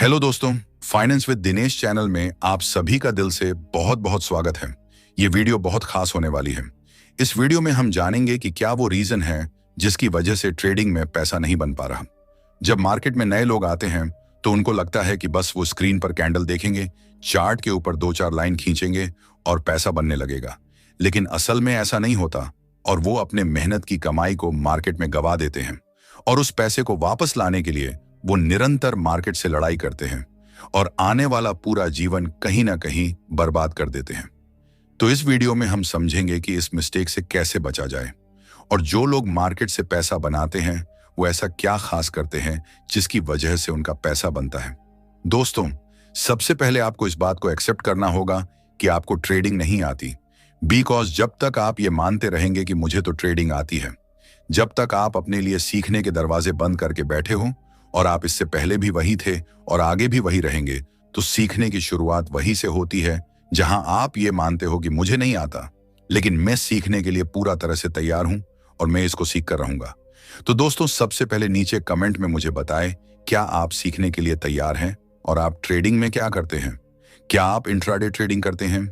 Hello दोस्तों, finance with Dinesh channel में आप सभी का दिल से बहुत बहुत स्वागत है। ये वीडियो बहुत खास होने वाली है। इस वीडियो में हम जानेंगे कि क्या वो रीजन है जिसकी वजह से ट्रेडिंग में पैसा नहीं बन पा रहा। जब मार्केट में नए लोग आते हैं तो उनको लगता है कि बस वो स्क्रीन पर कैंडल देखेंगे, चार्ट के ऊपर 2-4 लाइन खींचेंगे और पैसा बनने लगेगा। लेकिन असल में ऐसा नहीं होता और वो अपने मेहनत की कमाई को मार्केट में गवा देते हैं और उस पैसे को वापस लाने के लिए वो निरंतर मार्केट से लड़ाई करते हैं और आने वाला पूरा जीवन कहीं ना कहीं बर्बाद कर देते हैं। तो इस वीडियो में हम समझेंगे कि इस मिस्टेक से कैसे बचा जाए और जो लोग मार्केट से पैसा बनाते हैं वो ऐसा क्या खास करते हैं जिसकी वजह से उनका पैसा बनता है। दोस्तों, सबसे पहले आपको इस बात को एक्सेप्ट करना होगा कि आपको ट्रेडिंग नहीं आती। बिकॉज जब तक आप ये मानते रहेंगे कि मुझे तो ट्रेडिंग आती है, जब तक आप अपने लिए सीखने के दरवाजे बंद करके बैठे हो और आप इससे पहले भी वही थे और आगे भी वही रहेंगे, तो सीखने की शुरुआत वही से होती है जहां आप ये मानते हो कि मुझे नहीं आता, लेकिन मैं सीखने के लिए पूरा तरह से तैयार हूं और मैं इसको सीख कर रहूंगा। तो दोस्तों, सबसे पहले नीचे कमेंट में मुझे बताएं, क्या आप सीखने के लिए तैयार हैं और आप ट्रेडिंग में क्या करते हैं? क्या आप इंट्राडे ट्रेडिंग करते हैं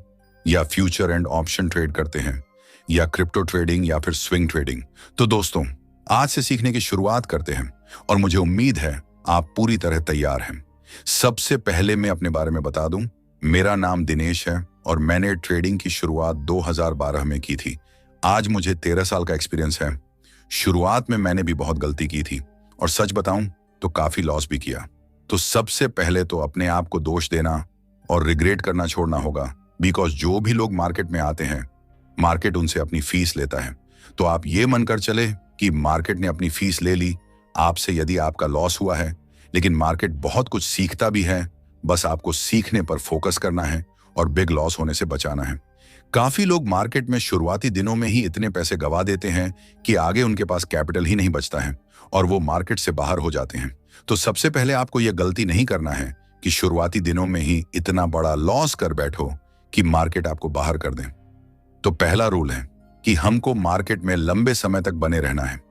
या फ्यूचर एंड ऑप्शन ट्रेड करते हैं या क्रिप्टो ट्रेडिंग या फिर स्विंग ट्रेडिंग? तो दोस्तों, आज से सीखने की शुरुआत करते हैं और मुझे उम्मीद है आप पूरी तरह तैयार हैं। सबसे पहले मैं अपने बारे में बता दूं, मेरा नाम दिनेश है और मैंने ट्रेडिंग की शुरुआत 2012 में की थी। आज मुझे 13 साल का एक्सपीरियंस है। शुरुआत में मैंने भी बहुत गलती की थी और सच बताऊं तो काफी लॉस भी किया। तो सबसे पहले तो अपने आप को दोष देना और रिग्रेट करना छोड़ना होगा। बिकॉज जो भी लोग मार्केट में आते हैं, मार्केट उनसे अपनी फीस लेता है। तो आप ये मानकर चले कि मार्केट ने अपनी फीस ले ली आपसे, यदि आपका लॉस हुआ है, लेकिन मार्केट बहुत कुछ सीखता भी है। बस आपको सीखने पर फोकस करना है और बिग लॉस होने से बचाना है। काफी लोग मार्केट में शुरुआती दिनों में ही इतने पैसे गवा देते हैं कि आगे उनके पास कैपिटल ही नहीं बचता है और वो मार्केट से बाहर हो जाते हैं। तो सबसे पहले आपको यह गलती नहीं करना है कि शुरुआती दिनों में ही इतना बड़ा लॉस कर बैठो कि मार्केट आपको बाहर कर दे। तो पहला रूल है कि हमको मार्केट में लंबे समय तक बने रहना है।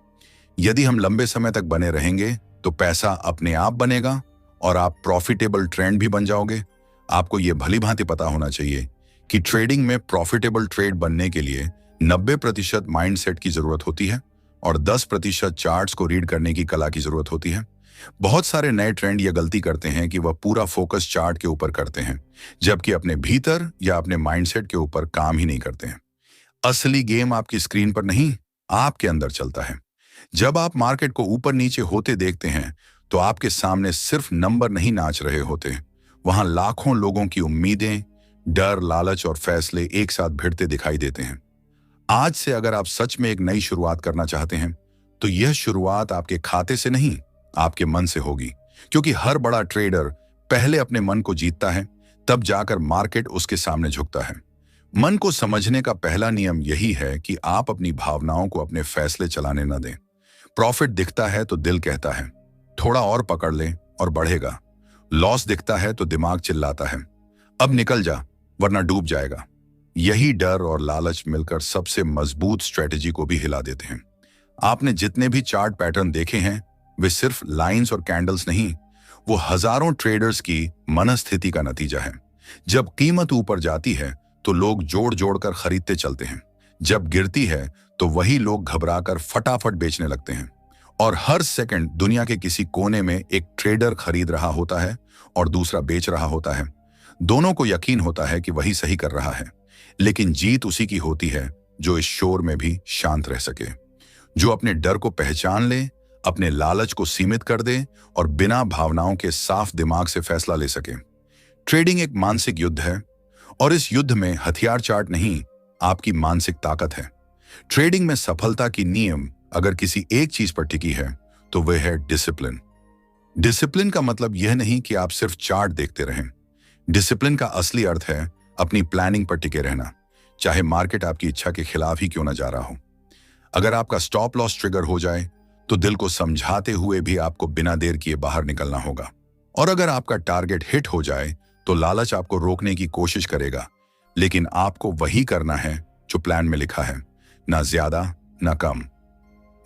यदि हम लंबे समय तक बने रहेंगे तो पैसा अपने आप बनेगा और आप प्रॉफिटेबल ट्रेंड भी बन जाओगे। आपको यह भली भांति पता होना चाहिए कि ट्रेडिंग में प्रॉफिटेबल ट्रेड बनने के लिए 90% माइंडसेट की जरूरत होती है और 10% चार्ट्स को रीड करने की कला की जरूरत होती है। बहुत सारे नए ट्रेंड ये गलती करते हैं कि वह पूरा फोकस चार्ट के ऊपर करते हैं, जबकि अपने भीतर या अपने माइंडसेट के ऊपर काम ही नहीं करते हैं। असली गेम आपकी स्क्रीन पर नहीं, आपके अंदर चलता है। जब आप मार्केट को ऊपर नीचे होते देखते हैं तो आपके सामने सिर्फ नंबर नहीं नाच रहे होते, वहां लाखों लोगों की उम्मीदें, डर, लालच और फैसले एक साथ भिड़ते दिखाई देते हैं। आज से अगर आप सच में एक नई शुरुआत करना चाहते हैं तो यह शुरुआत आपके खाते से नहीं, आपके मन से होगी। क्योंकि हर बड़ा ट्रेडर पहले अपने मन को जीतता है, तब जाकर मार्केट उसके सामने झुकता है। मन को समझने का पहला नियम यही है कि आप अपनी भावनाओं को अपने फैसले चलाने न दें। प्रॉफिट दिखता है तो दिल कहता है थोड़ा और पकड़ ले और बढ़ेगा। लॉस दिखता है तो दिमाग चिल्लाता है अब निकल जा वरना डूब जाएगा। यही डर और लालच मिलकर सबसे मजबूत स्ट्रेटेजी को भी हिला देते हैं। आपने जितने भी चार्ट पैटर्न देखे हैं वे सिर्फ लाइंस और कैंडल्स नहीं, वो हजारों ट्रेडर्स की मनस्थिति का नतीजा है। जब कीमत ऊपर जाती है तो लोग जोड़ जोड़ कर खरीदते चलते हैं, जब गिरती है तो वही लोग घबराकर फटाफट बेचने लगते हैं। और हर सेकंड दुनिया के किसी कोने में एक ट्रेडर खरीद रहा होता है और दूसरा बेच रहा होता है। दोनों को यकीन होता है कि वही सही कर रहा है, लेकिन जीत उसी की होती है जो इस शोर में भी शांत रह सके, जो अपने डर को पहचान ले, अपने लालच को सीमित कर दे और बिना भावनाओं के साफ दिमाग से फैसला ले सके। ट्रेडिंग एक मानसिक युद्ध है और इस युद्ध में हथियार चार्ट नहीं, आपकी मानसिक ताकत है। ट्रेडिंग में सफलता की नींव अगर किसी एक चीज पर टिकी है तो वह है डिसिप्लिन। डिसिप्लिन का मतलब यह नहीं कि आप सिर्फ चार्ट देखते रहें। डिसिप्लिन का असली अर्थ है अपनी प्लानिंग पर टिके रहना, चाहे मार्केट आपकी इच्छा के खिलाफ ही क्यों ना जा रहा हो। अगर आपका स्टॉप लॉस ट्रिगर हो जाए तो दिल को समझाते हुए भी आपको बिना देर किए बाहर निकलना होगा। और अगर आपका टारगेट हिट हो जाए तो लालच आपको रोकने की कोशिश करेगा, लेकिन आपको वही करना है जो प्लान में लिखा है, ना ज्यादा ना कम।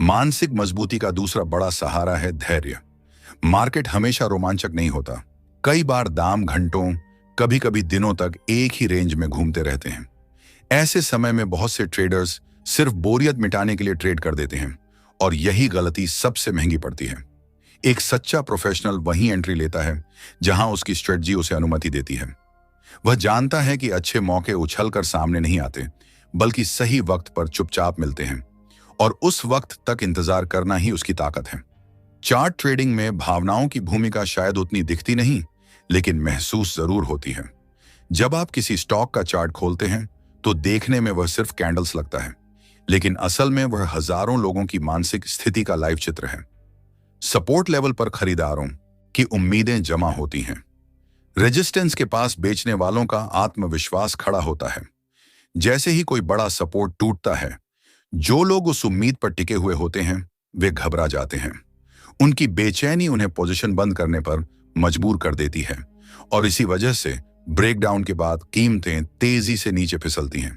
मानसिक मजबूती का दूसरा बड़ा सहारा है धैर्य। मार्केट हमेशा रोमांचक नहीं होता, कई बार दाम घंटों, कभी कभी दिनों तक एक ही रेंज में घूमते रहते हैं। ऐसे समय में बहुत से ट्रेडर्स सिर्फ बोरियत मिटाने के लिए ट्रेड कर देते हैं और यही गलती सबसे महंगी पड़ती है। एक सच्चा प्रोफेशनल वहीं एंट्री लेता है जहां उसकी स्ट्रेटजी उसे अनुमति देती है। वह जानता है कि अच्छे मौके उछलकर सामने नहीं आते, बल्कि सही वक्त पर चुपचाप मिलते हैं और उस वक्त तक इंतजार करना ही उसकी ताकत है। चार्ट ट्रेडिंग में भावनाओं की भूमिका शायद उतनी दिखती नहीं, लेकिन महसूस जरूर होती है। जब आप किसी स्टॉक का चार्ट खोलते हैं तो देखने में वह सिर्फ कैंडल्स लगता है, लेकिन असल में वह हजारों लोगों की मानसिक स्थिति का लाइव चित्र है। सपोर्ट लेवल पर खरीदारों की उम्मीदें जमा होती हैं, रेजिस्टेंस के पास बेचने वालों का आत्मविश्वास खड़ा होता है। जैसे ही कोई बड़ा सपोर्ट टूटता है, जो लोग उस उम्मीद पर टिके हुए होते हैं वे घबरा जाते हैं। उनकी बेचैनी उन्हें पोजीशन बंद करने पर मजबूर कर देती है और इसी वजह से ब्रेकडाउन के बाद कीमतें तेजी से नीचे फिसलती हैं।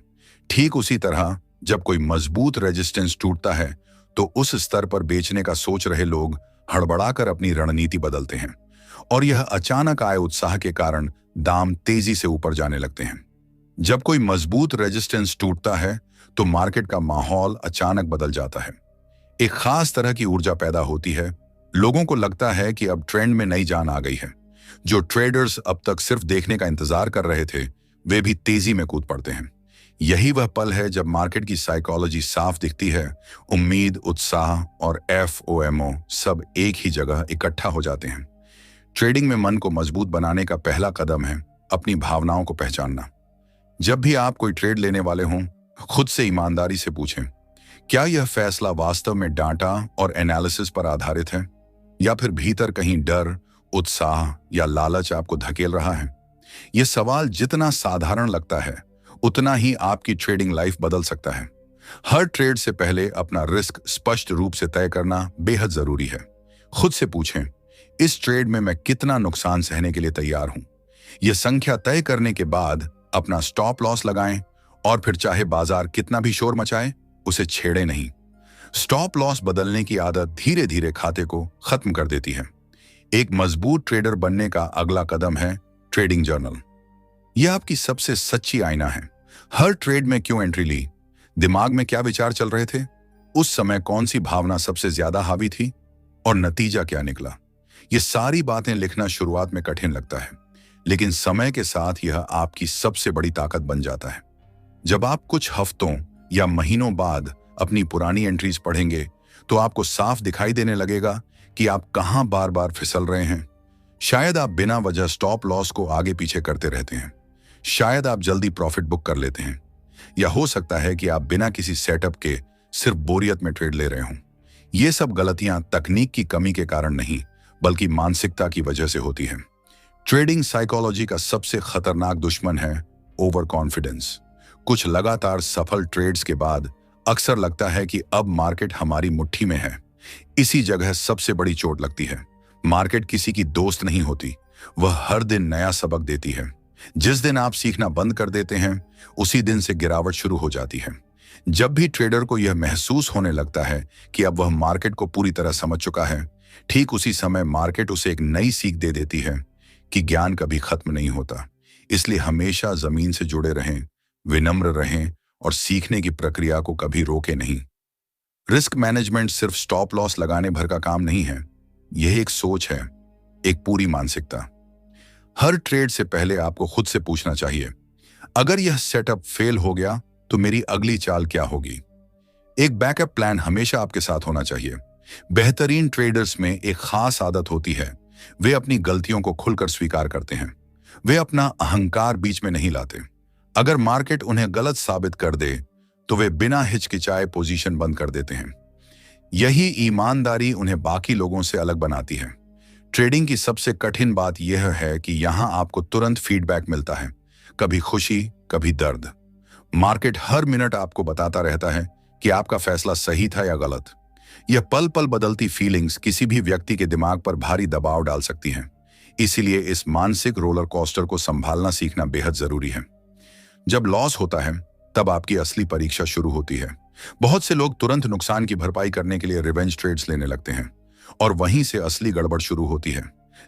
ठीक उसी तरह जब कोई मजबूत रेजिस्टेंस टूटता है तो उस स्तर पर बेचने का सोच रहे लोग हड़बड़ाकर अपनी रणनीति बदलते हैं और यह अचानक आए उत्साह के कारण दाम तेजी से ऊपर जाने लगते हैं। जब कोई मजबूत रेजिस्टेंस टूटता है तो मार्केट का माहौल अचानक बदल जाता है। एक खास तरह की ऊर्जा पैदा होती है। लोगों को लगता है कि अब ट्रेंड में नई जान आ गई है। जो ट्रेडर्स अब तक सिर्फ देखने का इंतजार कर रहे थे, वे भी तेजी में कूद पड़ते हैं। यही वह पल है जब मार्केट की साइकोलॉजी साफ दिखती है। उम्मीद, उत्साह और FOMO सब एक ही जगह इकट्ठा हो जाते हैं। ट्रेडिंग में मन को मजबूत बनाने का पहला कदम है अपनी भावनाओं को पहचानना। जब भी आप कोई ट्रेड लेने वाले हों, खुद से ईमानदारी से पूछें, क्या यह फैसला वास्तव में डाटा और एनालिसिस पर आधारित है या फिर भीतर कहीं डर, उत्साह या लालच आपको धकेल रहा है? यह सवाल जितना साधारण लगता है, उतना ही आपकी ट्रेडिंग लाइफ बदल सकता है। हर ट्रेड से पहले अपना रिस्क स्पष्ट रूप से तय करना बेहद जरूरी है। खुद से पूछें, इस ट्रेड में मैं कितना नुकसान सहने के लिए तैयार हूं? यह संख्या तय करने के बाद अपना स्टॉप लॉस लगाएं और फिर चाहे बाजार कितना भी शोर मचाए, उसे छेड़े नहीं। स्टॉप लॉस बदलने की आदत धीरे धीरे खाते को खत्म कर देती है। एक मजबूत ट्रेडर बनने का अगला कदम है ट्रेडिंग जर्नल। यह आपकी सबसे सच्ची आईना है। हर ट्रेड में क्यों एंट्री ली, दिमाग में क्या विचार चल रहे थे, उस समय कौन सी भावना सबसे ज्यादा हावी थी और नतीजा क्या निकला। ये सारी बातें लिखना शुरुआत में कठिन लगता है, लेकिन समय के साथ यह आपकी सबसे बड़ी ताकत बन जाता है। जब आप कुछ हफ्तों या महीनों बाद अपनी पुरानी एंट्रीज पढ़ेंगे तो आपको साफ दिखाई देने लगेगा कि आप कहां बार बार फिसल रहे हैं। शायद आप बिना वजह स्टॉप लॉस को आगे पीछे करते रहते हैं, शायद आप जल्दी प्रॉफिट बुक कर लेते हैं, या हो सकता है कि आप बिना किसी सेटअप के सिर्फ बोरियत में ट्रेड ले रहे हों। ये सब गलतियां तकनीक की कमी के कारण नहीं, बल्कि मानसिकता की वजह से होती हैं। ट्रेडिंग साइकोलॉजी का सबसे खतरनाक दुश्मन है ओवर कॉन्फिडेंस। कुछ लगातार सफल ट्रेड्स के बाद अक्सर लगता है कि अब मार्केट हमारी मुट्ठी में है। इसी जगह सबसे बड़ी चोट लगती है। मार्केट किसी की दोस्त नहीं होती, वह हर दिन नया सबक देती है। जिस दिन आप सीखना बंद कर देते हैं, उसी दिन से गिरावट शुरू हो जाती है। जब भी ट्रेडर को यह महसूस होने लगता है कि अब वह मार्केट को पूरी तरह समझ चुका है, ठीक उसी समय मार्केट उसे एक नई सीख दे देती है कि ज्ञान कभी खत्म नहीं होता। इसलिए हमेशा जमीन से जुड़े रहें, विनम्र रहें और सीखने की प्रक्रिया को कभी रोके नहीं। रिस्क मैनेजमेंट सिर्फ स्टॉप लॉस लगाने भर का काम नहीं है, यह एक सोच है, एक पूरी मानसिकता। हर ट्रेड से पहले आपको खुद से पूछना चाहिए, अगर यह सेटअप फेल हो गया तो मेरी अगली चाल क्या होगी। एक बैकअप प्लान हमेशा आपके साथ होना चाहिए। बेहतरीन ट्रेडर्स में एक खास आदत होती है, वे अपनी गलतियों को खुलकर स्वीकार करते हैं। वे अपना अहंकार बीच में नहीं लाते। अगर मार्केट उन्हें गलत साबित कर दे तो वे बिना हिचकिचाए पोजीशन बंद कर देते हैं। यही ईमानदारी उन्हें बाकी लोगों से अलग बनाती है। ट्रेडिंग की सबसे कठिन बात यह है कि यहां आपको तुरंत फीडबैक मिलता है, कभी खुशी, कभी दर्द। मार्केट हर मिनट आपको बताता रहता है कि आपका फैसला सही था या गलत। यह पल पल बदलती फीलिंग्स किसी भी व्यक्ति के दिमाग पर भारी दबाव डाल सकती हैं। इसीलिए इस मानसिक रोलर कोस्टर को संभालना सीखना बेहद जरूरी है। जब लॉस होता है तब आपकी असली परीक्षा शुरू होती है। बहुत से लोग तुरंत नुकसान की भरपाई करने के लिए रिवेंज ट्रेड्स लेने लगते हैं और वहीं से असली गड़बड़ शुरू होती है।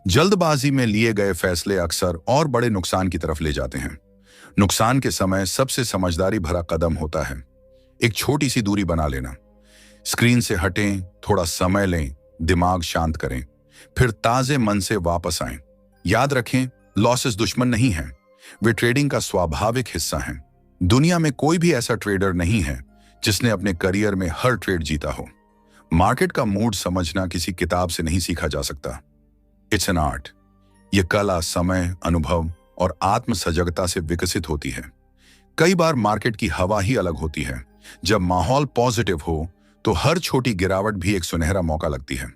जल्दबाजी में लिए गए फैसले अक्सर और बड़े नुकसान की तरफ ले जाते हैं। नुकसान के समय सबसे समझदारी भरा कदम होता है एक छोटी सी दूरी बना लेना। स्क्रीन से हटें, थोड़ा समय लें, दिमाग शांत करें, फिर ताजे मन से वापस आएं। याद रखें, लॉसेस दुश्मन नहीं हैं, वे ट्रेडिंग का स्वाभाविक हिस्सा हैं। दुनिया में कोई भी ऐसा ट्रेडर नहीं है जिसने अपने करियर में हर ट्रेड जीता हो। मार्केट का मूड समझना किसी किताब से नहीं सीखा जा सकता। It's an art. यह कला समय, अनुभव और आत्म सजगता से विकसित होती है। कई बार मार्केट की हवा ही अलग होती है। जब माहौल पॉजिटिव हो तो हर छोटी गिरावट भी एक सुनहरा मौका लगती है।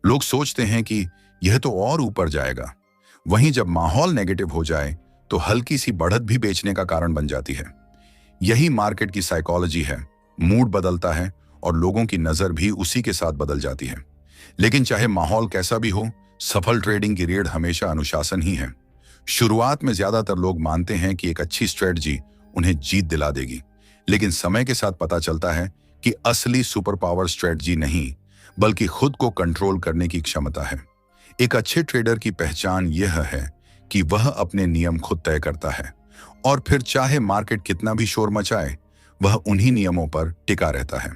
लोग सोचते हैं कि यह तो और ऊपर जाएगा। वहीं जब माहौल नेगेटिव हो जाए तो हल्की सी बढ़त भी बेचने का कारण बन जाती है। यही मार्केट की साइकोलॉजी है। मूड बदलता है और लोगों की नजर भी उसी के साथ बदल जाती है। लेकिन चाहे माहौल कैसा भी हो, सफल ट्रेडिंग की रीढ़ हमेशा अनुशासन ही है। शुरुआत में ज्यादातर लोग मानते हैं कि एक अच्छी स्ट्रेटजी उन्हें जीत दिला देगी, लेकिन समय के साथ पता चलता है कि असली सुपर पावर स्ट्रेटजी नहीं, बल्कि खुद को कंट्रोल करने की क्षमता है। एक अच्छे ट्रेडर की पहचान यह है कि वह अपने नियम खुद तय करता है और फिर चाहे मार्केट कितना भी शोर मचाए, वह उन्हीं नियमों पर टिका रहता है।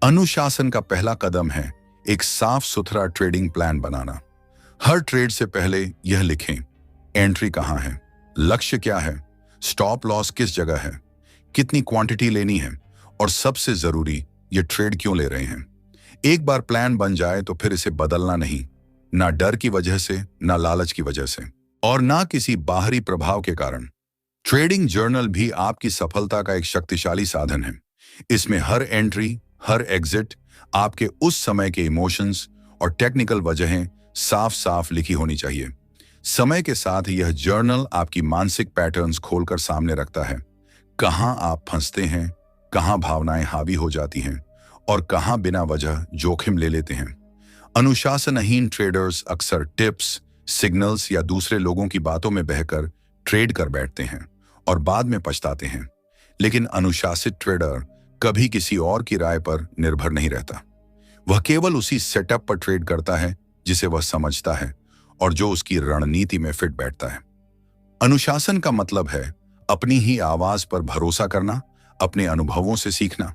अनुशासन का पहला कदम है एक साफ सुथरा ट्रेडिंग प्लान बनाना। हर ट्रेड से पहले यह लिखें, एंट्री कहां है, लक्ष्य क्या है, स्टॉप लॉस किस जगह है, कितनी क्वांटिटी लेनी है और सबसे जरूरी, ये ट्रेड क्यों ले रहे हैं। एक बार प्लान बन जाए तो फिर इसे बदलना नहीं, ना डर की वजह से, ना लालच की वजह से और ना किसी बाहरी प्रभाव के कारण। ट्रेडिंग जर्नल भी आपकी सफलता का एक शक्तिशाली साधन है। इसमें हर एंट्री, हर एग्जिट आपके उस समय के इमोशंस और टेक्निकल वजहें साफ साफ लिखी होनी चाहिए। समय के साथ यह जर्नल आपकी मानसिक पैटर्न्स खोलकर सामने रखता है। कहां आप फंसते हैं, कहां भावनाएं हावी हो जाती हैं और कहां बिना वजह जोखिम ले लेते हैं। अनुशासनहीन ट्रेडर्स अक्सर टिप्स, सिग्नल्स या दूसरे लोगों की बातों में बहकर ट्रेड कर बैठते हैं और बाद में पछताते हैं। लेकिन अनुशासित ट्रेडर कभी किसी और की राय पर निर्भर नहीं रहता। वह केवल उसी सेटअप पर ट्रेड करता है जिसे वह समझता है और जो उसकी रणनीति में फिट बैठता है। अनुशासन का मतलब है अपनी ही आवाज पर भरोसा करना, अपने अनुभवों से सीखना।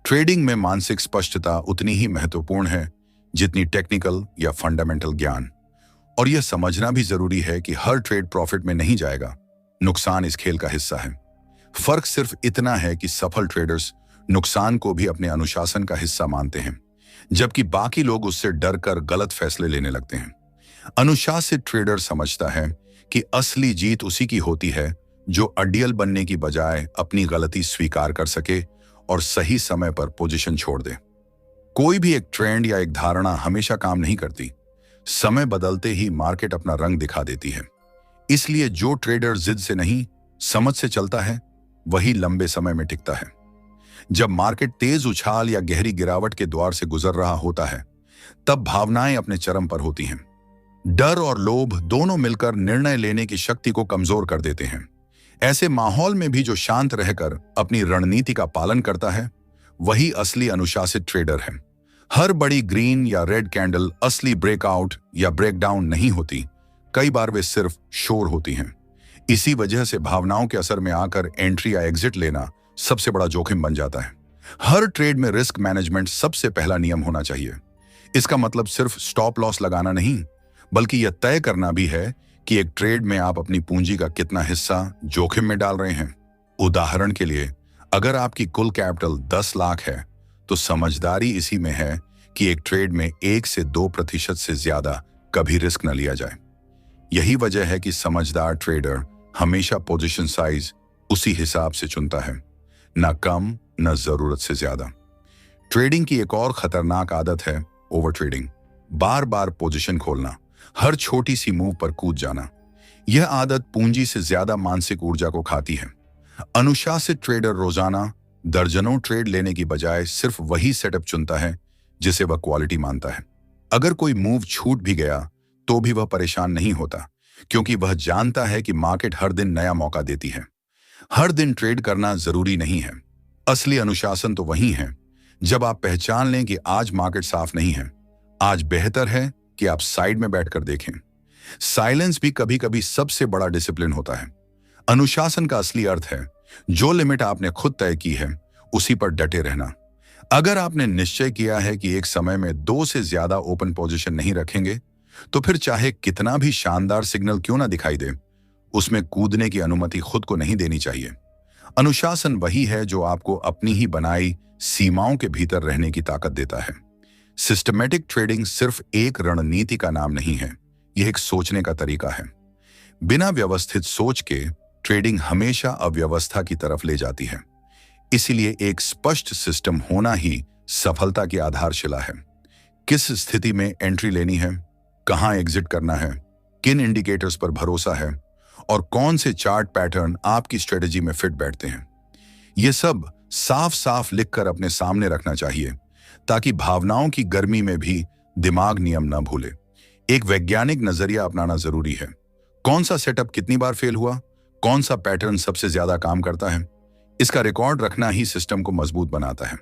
ट्रेडिंग में मानसिक स्पष्टता उतनी ही महत्वपूर्ण है जितनी टेक्निकल या फंडामेंटल ज्ञान। और यह समझना भी जरूरी है कि हर ट्रेड प्रॉफिट में नहीं जाएगा। नुकसान इस खेल का हिस्सा है। फर्क सिर्फ इतना है कि सफल ट्रेडर्स नुकसान को भी अपने अनुशासन का हिस्सा मानते हैं, जबकि बाकी लोग उससे डरकर गलत फैसले लेने लगते हैं। अनुशासित ट्रेडर समझता है कि असली जीत उसी की होती है जो अडियल बनने की बजाय अपनी गलती स्वीकार कर सके और सही समय पर पोजीशन छोड़ दे। कोई भी एक ट्रेंड या एक धारणा हमेशा काम नहीं करती। समय बदलते ही मार्केट अपना रंग दिखा देती है। इसलिए जो ट्रेडर जिद से नहीं, समझ से चलता है, वही लंबे समय में टिकता है। जब मार्केट तेज उछाल या गहरी गिरावट के द्वार से गुजर रहा होता है, तब भावनाएं अपने चरम पर होती हैं। डर और लोभ दोनों मिलकर निर्णय लेने की शक्ति को कमजोर कर देते हैं। ऐसे माहौल में भी जो शांत रहकर अपनी रणनीति का पालन करता है, वही असली अनुशासित ट्रेडर है। हर बड़ी ग्रीन या रेड कैंडल असली ब्रेकआउट या ब्रेकडाउन नहीं होती। कई बार वे सिर्फ शोर होती हैं। इसी वजह से भावनाओं के असर में आकर एंट्री या एग्जिट लेना सबसे बड़ा जोखिम बन जाता है। हर ट्रेड में रिस्क मैनेजमेंट सबसे पहला नियम होना चाहिए। इसका मतलब सिर्फ स्टॉप लॉस लगाना नहीं, बल्कि यह तय करना भी है कि एक ट्रेड में आप अपनी पूंजी का कितना हिस्सा जोखिम में डाल रहे हैं। उदाहरण के लिए, अगर आपकी कुल कैपिटल 10 लाख है, तो समझदारी इसी में है कि एक ट्रेड में 1 से 2% से ज्यादा कभी रिस्क न लिया जाए। यही वजह है कि समझदार ट्रेडर हमेशा पोजीशन साइज उसी हिसाब से चुनता है, न कम न जरूरत से ज्यादा। ट्रेडिंग की एक और खतरनाक आदत है ओवर ट्रेडिंग। बार बार पोजीशन खोलना, हर छोटी सी मूव पर कूद जाना। यह आदत पूंजी से ज्यादा मानसिक ऊर्जा को खाती है। अनुशासित ट्रेडर रोजाना दर्जनों ट्रेड लेने की बजाय सिर्फ वही सेटअप चुनता है जिसे वह क्वालिटी मानता है। अगर कोई मूव छूट भी गया तो भी वह परेशान नहीं होता, क्योंकि वह जानता है कि मार्केट हर दिन नया मौका देती है। हर दिन ट्रेड करना जरूरी नहीं है। असली अनुशासन तो वही है जब आप पहचान लें कि आज मार्केट साफ नहीं है, आज बेहतर है कि आप साइड में बैठकर देखें। साइलेंस भी कभी कभी सबसे बड़ा डिसिप्लिन होता है। अनुशासन का असली अर्थ है जो लिमिट आपने खुद तय की है उसी पर डटे रहना। अगर आपने निश्चय किया है कि एक समय में 2 से ज्यादा ओपन पोजीशन नहीं रखेंगे, तो फिर चाहे कितना भी शानदार सिग्नल क्यों ना दिखाई दे, उसमें कूदने की अनुमति खुद को नहीं देनी चाहिए। अनुशासन वही है जो आपको अपनी ही बनाई सीमाओं के भीतर रहने की ताकत देता है। सिस्टमैटिक ट्रेडिंग सिर्फ एक रणनीति का नाम नहीं है, यह एक सोचने का तरीका है। बिना व्यवस्थित सोच के ट्रेडिंग हमेशा अव्यवस्था की तरफ ले जाती है। इसीलिए एक स्पष्ट सिस्टम होना ही सफलता की आधारशिला है। किस स्थिति में एंट्री लेनी है, कहां एग्जिट करना है, किन इंडिकेटर्स पर भरोसा है और कौन से चार्ट पैटर्न आपकी स्ट्रेटजी में फिट बैठते हैं, ये सब साफ साफ लिखकर अपने सामने रखना चाहिए, ताकि भावनाओं की गर्मी में भी दिमाग नियम न भूले। एक वैज्ञानिक नजरिया अपनाना जरूरी है। कौन सा सेटअप कितनी बार फेल हुआ, कौन सा पैटर्न सबसे ज्यादा काम करता है, इसका रिकॉर्ड रखना ही सिस्टम को मजबूत बनाता है।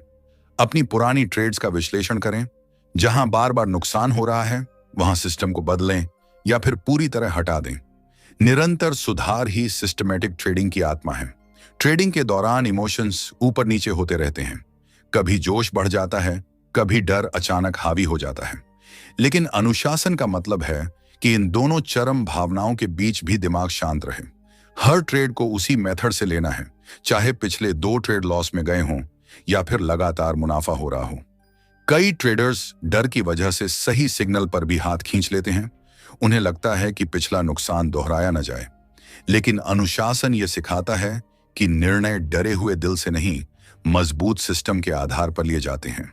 अपनी पुरानी ट्रेड्स का विश्लेषण करें। जहां बार बार नुकसान हो रहा है वहां सिस्टम को बदलें या फिर पूरी तरह हटा दें। निरंतर सुधार ही सिस्टमैटिक ट्रेडिंग की आत्मा है। ट्रेडिंग के दौरान इमोशंस ऊपर नीचे होते रहते हैं। कभी जोश बढ़ जाता है, कभी डर अचानक हावी हो जाता है। लेकिन अनुशासन का मतलब है कि इन दोनों चरम भावनाओं के बीच भी दिमाग शांत रहे। हर ट्रेड को उसी मेथड से लेना है, चाहे पिछले 2 ट्रेड लॉस में गए हों या फिर लगातार मुनाफा हो रहा हो। कई ट्रेडर्स डर की वजह से सही सिग्नल पर भी हाथ खींच लेते हैं। उन्हें लगता है कि पिछला नुकसान दोहराया न जाए। लेकिन अनुशासन यह सिखाता है कि निर्णय डरे हुए दिल से नहीं, मजबूत सिस्टम के आधार पर लिए जाते हैं।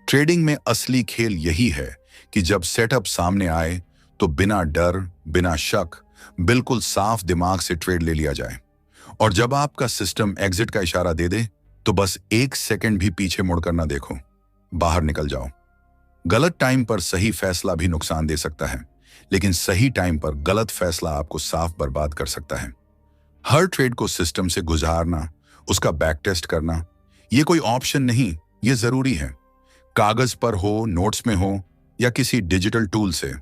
ट्रेडिंग में असली खेल यही है कि जब सेटअप सामने आए तो बिना डर, बिना शक, बिल्कुल साफ दिमाग से ट्रेड ले लिया जाए। और जब आपका सिस्टम एग्जिट का इशारा दे दे तो बस 1 सेकंड भी पीछे मुड़कर ना देखो, बाहर निकल जाओ। गलत टाइम पर सही फैसला भी नुकसान दे सकता है, लेकिन सही टाइम पर गलत फैसला आपको साफ बर्बाद कर सकता है। हर ट्रेड को सिस्टम से गुजारना, उसका बैक टेस्ट करना, यह कोई ऑप्शन नहीं, यह जरूरी है। कागज पर हो, नोट्स में हो या किसी डिजिटल टूल से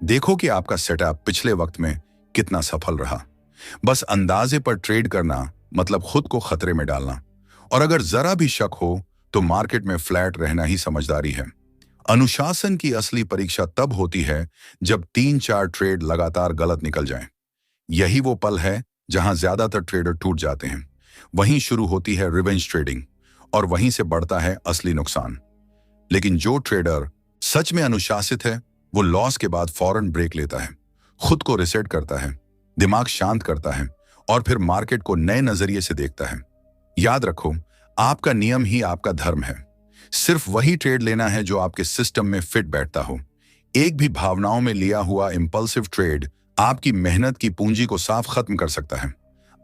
देखो कि आपका सेटअप पिछले वक्त में कितना सफल रहा। बस अंदाजे पर ट्रेड करना मतलब खुद को खतरे में डालना, और अगर जरा भी शक हो तो मार्केट में फ्लैट रहना ही समझदारी है। अनुशासन की असली परीक्षा तब होती है जब 3-4 ट्रेड लगातार गलत निकल जाएं। यही वो पल है जहां ज्यादातर ट्रेडर टूट जाते हैं। वहीं शुरू होती है रिवेंज ट्रेडिंग और वहीं से बढ़ता है असली नुकसान। लेकिन जो ट्रेडर सच में अनुशासित है वो लॉस के बाद फौरन ब्रेक लेता है, खुद को रिसेट करता है, दिमाग शांत करता है और फिर मार्केट को नए नजरिए से देखता है। याद रखो, आपका नियम ही आपका धर्म है। सिर्फ वही ट्रेड लेना है जो आपके सिस्टम में फिट बैठता हो। एक भी भावनाओं में लिया हुआ इंपल्सिव ट्रेड आपकी मेहनत की पूंजी को साफ खत्म कर सकता है।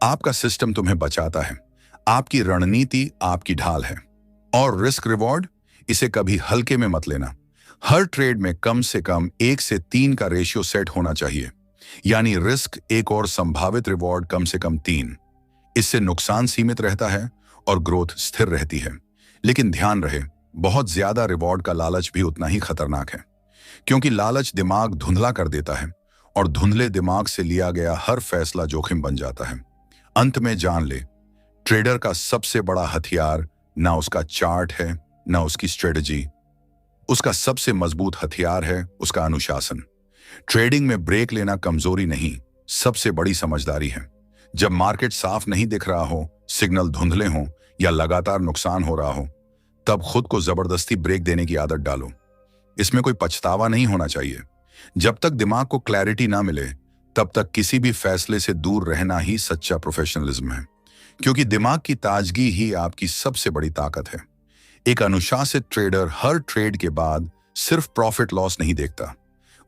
आपका सिस्टम तुम्हें बचाता है, आपकी रणनीति आपकी ढाल है। और रिस्क रिवॉर्ड, इसे कभी हल्के में मत लेना। हर ट्रेड में कम से कम 1 से 3 का रेशियो सेट होना चाहिए, यानी रिस्क 1 और संभावित रिवॉर्ड कम से कम 3। इससे नुकसान सीमित रहता है और ग्रोथ स्थिर रहती है। लेकिन ध्यान रहे, बहुत ज्यादा रिवॉर्ड का लालच भी उतना ही खतरनाक है, क्योंकि लालच दिमाग धुंधला कर देता है और धुंधले दिमाग से लिया गया हर फैसला जोखिम बन जाता है। अंत में जान ले, ट्रेडर का सबसे बड़ा हथियार ना उसका चार्ट है, ना उसकी स्ट्रेटजी। उसका सबसे मजबूत हथियार है उसका अनुशासन। ट्रेडिंग में ब्रेक लेना कमजोरी नहीं, सबसे बड़ी समझदारी है। जब मार्केट साफ नहीं दिख रहा हो, सिग्नल धुंधले हों या लगातार नुकसान हो रहा हो, तब खुद को जबरदस्ती ब्रेक देने की आदत डालो। इसमें कोई पछतावा नहीं होना चाहिए। जब तक दिमाग को क्लैरिटी ना मिले तब तक किसी भी फैसले से दूर रहना ही सच्चा प्रोफेशनलिज्म है, क्योंकि दिमाग की ताजगी ही आपकी सबसे बड़ी ताकत है। एक अनुशासित ट्रेडर हर ट्रेड के बाद सिर्फ प्रॉफिट लॉस नहीं देखता,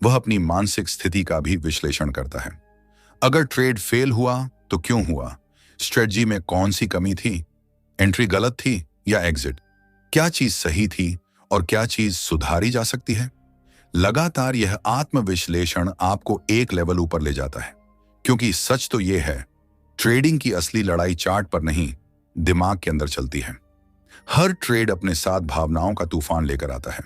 वह अपनी मानसिक स्थिति का भी विश्लेषण करता है। अगर ट्रेड फेल हुआ तो क्यों हुआ, स्ट्रेटजी में कौन सी कमी थी, एंट्री गलत थी या एग्जिट, क्या चीज सही थी और क्या चीज सुधारी जा सकती है। लगातार यह आत्मविश्लेषण आपको एक लेवल ऊपर ले जाता है, क्योंकि सच तो यह है, ट्रेडिंग की असली लड़ाई चार्ट पर नहीं, दिमाग के अंदर चलती है। हर ट्रेड अपने साथ भावनाओं का तूफान लेकर आता है।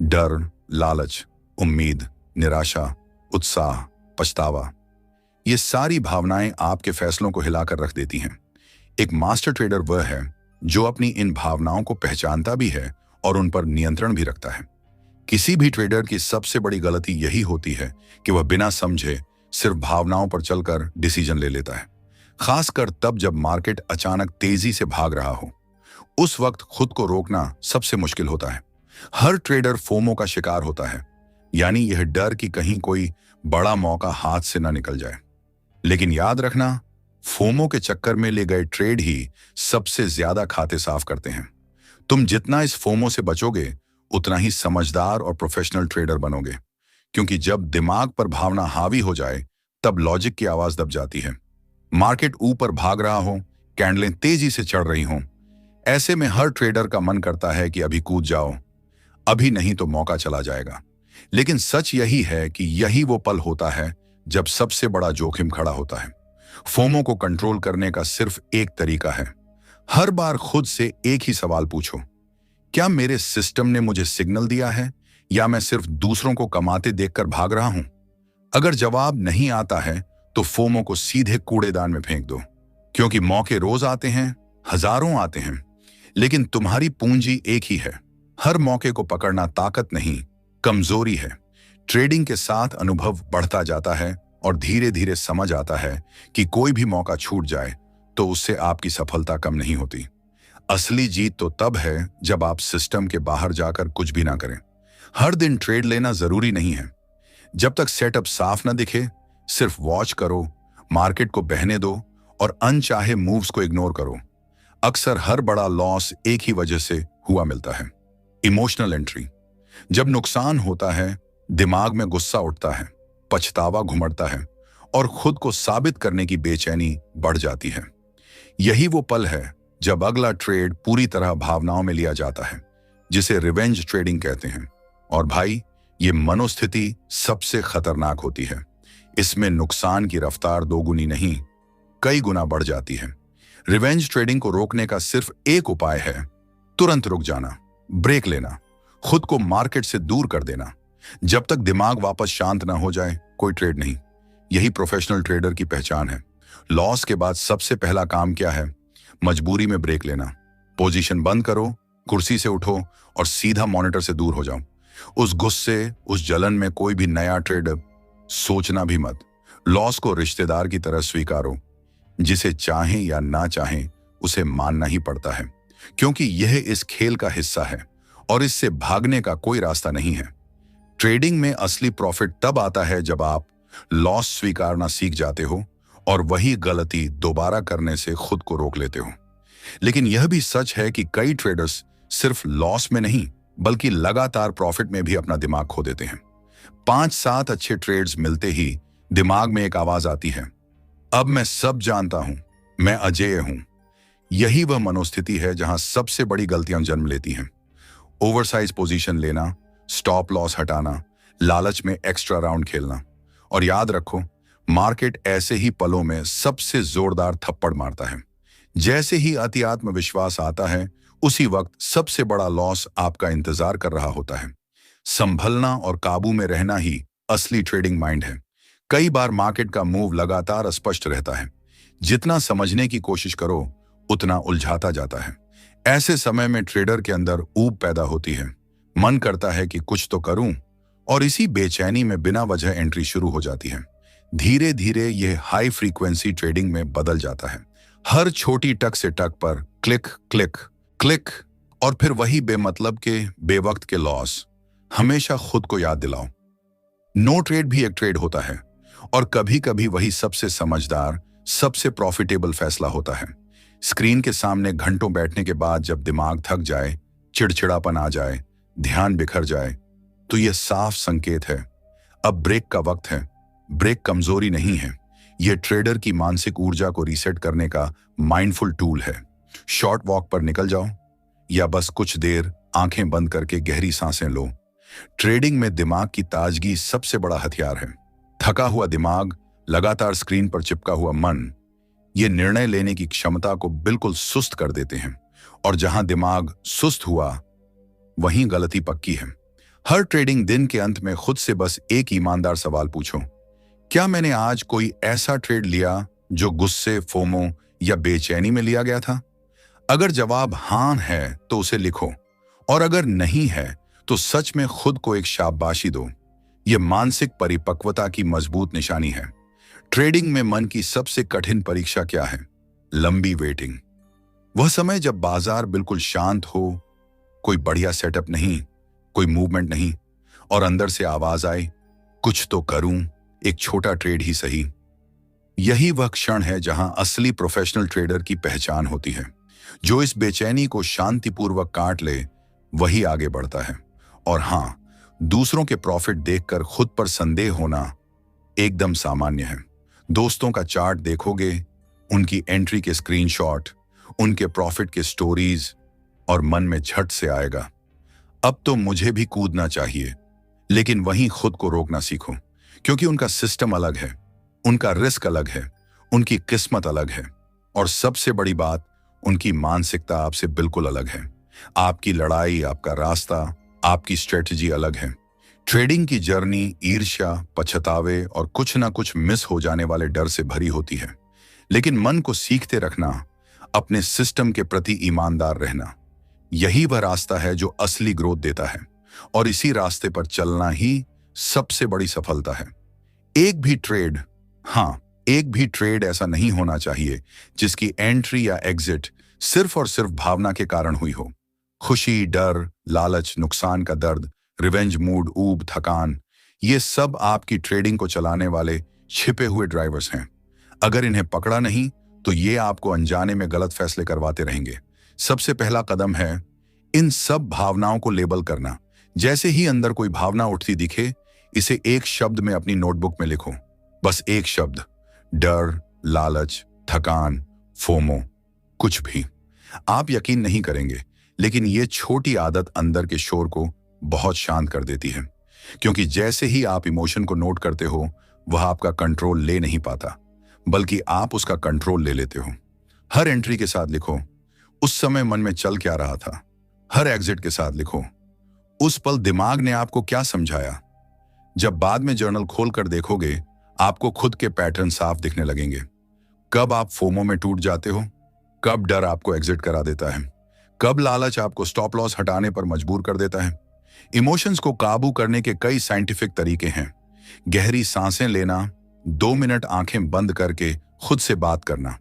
डर, लालच, उम्मीद, निराशा, उत्साह, पछतावा, ये सारी भावनाएं आपके फैसलों को हिलाकर रख देती हैं। एक मास्टर ट्रेडर वह है जो अपनी इन भावनाओं को पहचानता भी है और उन पर नियंत्रण भी रखता है। किसी भी ट्रेडर की सबसे बड़ी गलती यही होती है कि वह बिना समझे सिर्फ भावनाओं पर चलकर डिसीजन ले लेता है, खासकर तब जब मार्केट अचानक तेजी से भाग रहा हो। उस वक्त खुद को रोकना सबसे मुश्किल होता है। हर ट्रेडर फोमो का शिकार होता है, यानी यह डर कि कहीं कोई बड़ा मौका हाथ से न निकल जाए। लेकिन याद रखना, फोमो के चक्कर में ले गए ट्रेड ही सबसे ज्यादा खाते साफ करते हैं। तुम जितना इस फोमो से बचोगे उतना ही समझदार और प्रोफेशनल ट्रेडर बनोगे, क्योंकि जब दिमाग पर भावना हावी हो जाए तब लॉजिक की आवाज दब जाती है। मार्केट ऊपर भाग रहा हो, कैंडलें तेजी से चढ़ रही हों, ऐसे में हर ट्रेडर का मन करता है कि अभी कूद जाओ, अभी नहीं तो मौका चला जाएगा। लेकिन सच यही है कि यही वो पल होता है जब सबसे बड़ा जोखिम खड़ा होता है। फोमो को कंट्रोल करने का सिर्फ एक तरीका है। हर बार खुद से एक ही सवाल पूछो, क्या मेरे सिस्टम ने मुझे सिग्नल दिया है या मैं सिर्फ दूसरों को कमाते देखकर भाग रहा हूं? अगर जवाब नहीं आता है तो फोमो को सीधे कूड़ेदान में फेंक दो, क्योंकि मौके रोज आते हैं, हजारों आते हैं, लेकिन तुम्हारी पूंजी एक ही है। हर मौके को पकड़ना ताकत नहीं, कमजोरी है। ट्रेडिंग के साथ अनुभव बढ़ता जाता है और धीरे धीरे समझ आता है कि कोई भी मौका छूट जाए तो उससे आपकी सफलता कम नहीं होती। असली जीत तो तब है जब आप सिस्टम के बाहर जाकर कुछ भी ना करें। हर दिन ट्रेड लेना जरूरी नहीं है। जब तक सेटअप साफ ना दिखे, सिर्फ वॉच करो, मार्केट को बहने दो और अनचाहे मूव्स को इग्नोर करो। अक्सर हर बड़ा लॉस एक ही वजह से हुआ मिलता है, इमोशनल एंट्री। जब नुकसान होता है, दिमाग में गुस्सा उठता है, पछतावा घुमड़ता है और खुद को साबित करने की बेचैनी बढ़ जाती है। यही वो पल है जब अगला ट्रेड पूरी तरह भावनाओं में लिया जाता है, जिसे रिवेंज ट्रेडिंग कहते हैं। और भाई, ये मनोस्थिति सबसे खतरनाक होती है। इसमें नुकसान की रफ्तार दोगुनी नहीं, कई गुना बढ़ जाती है। रिवेंज ट्रेडिंग को रोकने का सिर्फ एक उपाय है, तुरंत रुक जाना, ब्रेक लेना, खुद को मार्केट से दूर कर देना। जब तक दिमाग वापस शांत ना हो जाए, कोई ट्रेड नहीं। यही प्रोफेशनल ट्रेडर की पहचान है। लॉस के बाद सबसे पहला काम क्या है? मजबूरी में ब्रेक लेना। पोजीशन बंद करो, कुर्सी से उठो और सीधा मॉनिटर से दूर हो जाओ। उस गुस्से, उस जलन में कोई भी नया ट्रेड सोचना भी मत। लॉस को रिश्तेदार की तरह स्वीकारो, जिसे चाहें या ना चाहें उसे मानना ही पड़ता है, क्योंकि यह इस खेल का हिस्सा है और इससे भागने का कोई रास्ता नहीं है। ट्रेडिंग में असली प्रॉफिट तब आता है जब आप लॉस स्वीकारना सीख जाते हो और वही गलती दोबारा करने से खुद को रोक लेते हो। लेकिन यह भी सच है कि कई ट्रेडर्स सिर्फ लॉस में नहीं बल्कि लगातार प्रॉफिट में भी अपना दिमाग खो देते हैं। 5-7 अच्छे ट्रेड्स मिलते ही दिमाग में एक आवाज आती है, अब मैं सब जानता हूं, मैं अजेय हूं। यही वह मनोस्थिति है जहां सबसे बड़ी गलतियां जन्म लेती हैं। ओवरसाइज पोजीशन लेना, स्टॉप लॉस हटाना, लालच में एक्स्ट्रा राउंड खेलना। और याद रखो, मार्केट ऐसे ही पलों में सबसे जोरदार थप्पड़ मारता है। जैसे ही अति आत्मविश्वास आता है, उसी वक्त सबसे बड़ा लॉस आपका इंतजार कर रहा होता है। संभलना और काबू में रहना ही असली ट्रेडिंग माइंड है। कई बार मार्केट का मूव लगातार अस्पष्ट रहता है। जितना समझने की कोशिश करो, उतना उलझाता जाता है। ऐसे समय में ट्रेडर के अंदर ऊब पैदा होती है। मन करता है कि कुछ तो करूं, और इसी बेचैनी में बिना वजह एंट्री शुरू हो जाती है। धीरे धीरे यह हाई फ्रीक्वेंसी ट्रेडिंग में बदल जाता है। हर छोटी टक से टक पर क्लिक क्लिक क्लिक, और फिर वही बेमतलब के बेवक्त के लॉस। हमेशा खुद को याद दिलाओ, नो ट्रेड भी एक ट्रेड होता है, और कभी कभी वही सबसे समझदार, सबसे प्रॉफिटेबल फैसला होता है। स्क्रीन के सामने घंटों बैठने के बाद जब दिमाग थक जाए, चिड़चिड़ापन आ जाए, ध्यान बिखर जाए, तो यह साफ संकेत है, अब ब्रेक का वक्त है। ब्रेक कमजोरी नहीं है, यह ट्रेडर की मानसिक ऊर्जा को रीसेट करने का माइंडफुल टूल है। शॉर्ट वॉक पर निकल जाओ या बस कुछ देर आंखें बंद करके गहरी सांसें लो। ट्रेडिंग में दिमाग की ताजगी सबसे बड़ा हथियार है। थका हुआ दिमाग, लगातार स्क्रीन पर चिपका हुआ मन, ये निर्णय लेने की क्षमता को बिल्कुल सुस्त कर देते हैं। और जहां दिमाग सुस्त हुआ, वहीं गलती पक्की है। हर ट्रेडिंग दिन के अंत में खुद से बस एक ईमानदार सवाल पूछो, क्या मैंने आज कोई ऐसा ट्रेड लिया जो गुस्से, फोमो या बेचैनी में लिया गया था? अगर जवाब हाँ है तो उसे लिखो, और अगर नहीं है तो सच में खुद को एक शाबाशी दो। यह मानसिक परिपक्वता की मजबूत निशानी है। ट्रेडिंग में मन की सबसे कठिन परीक्षा क्या है? लंबी वेटिंग। वह समय जब बाजार बिल्कुल शांत हो, कोई बढ़िया सेटअप नहीं, कोई मूवमेंट नहीं, और अंदर से आवाज आए, कुछ तो करूं, एक छोटा ट्रेड ही सही। यही वह क्षण है जहां असली प्रोफेशनल ट्रेडर की पहचान होती है। जो इस बेचैनी को शांतिपूर्वक काट ले, वही आगे बढ़ता है। और हां, दूसरों के प्रॉफिट देखकर खुद पर संदेह होना एकदम सामान्य है। दोस्तों का चार्ट देखोगे, उनकी एंट्री के स्क्रीनशॉट, उनके प्रॉफिट के स्टोरीज, और मन में झट से आएगा, अब तो मुझे भी कूदना चाहिए। लेकिन वहीं खुद को रोकना सीखो, क्योंकि उनका सिस्टम अलग है, उनका रिस्क अलग है, उनकी किस्मत अलग है, और सबसे बड़ी बात, उनकी मानसिकता आपसे बिल्कुल अलग है। आपकी लड़ाई, आपका रास्ता, आपकी स्ट्रेटजी अलग है। ट्रेडिंग की जर्नी ईर्ष्या, पछतावे और कुछ ना कुछ मिस हो जाने वाले डर से भरी होती है। लेकिन मन को सीखते रखना, अपने सिस्टम के प्रति ईमानदार रहना, यही वह रास्ता है जो असली ग्रोथ देता है। और इसी रास्ते पर चलना ही सबसे बड़ी सफलता है। एक भी ट्रेड, हाँ, एक भी ट्रेड ऐसा नहीं होना चाहिए जिसकी एंट्री या एग्जिट सिर्फ और सिर्फ भावना के कारण हुई हो। खुशी, डर, लालच, नुकसान का दर्द, रिवेंज मूड, ऊब, थकान, ये सब आपकी ट्रेडिंग को चलाने वाले छिपे हुए ड्राइवर्स हैं। अगर इन्हें पकड़ा नहीं तो ये आपको अनजाने में गलत फैसले करवाते रहेंगे। सबसे पहला कदम है इन सब भावनाओं को लेबल करना। जैसे ही अंदर कोई भावना उठती दिखे, इसे एक शब्द में अपनी नोटबुक में लिखो। बस एक शब्द, डर, लालच, थकान, फोमो, कुछ भी। आप यकीन नहीं करेंगे, लेकिन ये छोटी आदत अंदर के शोर को बहुत शांत कर देती है। क्योंकि जैसे ही आप इमोशन को नोट करते हो, वह आपका कंट्रोल ले नहीं पाता, बल्कि आप उसका कंट्रोल ले लेते हो। हर एंट्री के साथ लिखो, उस समय मन में चल क्या रहा था। हर एग्जिट के साथ लिखो, उस पल दिमाग ने आपको क्या समझाया। जब बाद में जर्नल खोलकर देखोगे, आपको खुद के पैटर्न साफ दिखने लगेंगे। कब आप फोमो में टूट जाते हो, कब डर आपको एग्जिट करा देता है, कब लालच आपको स्टॉप लॉस हटाने पर मजबूर कर देता है। इमोशंस को काबू करने के कई साइंटिफिक तरीके हैं। गहरी सांसें लेना, 2 मिनट आंखें बंद करके खुद से बात करना,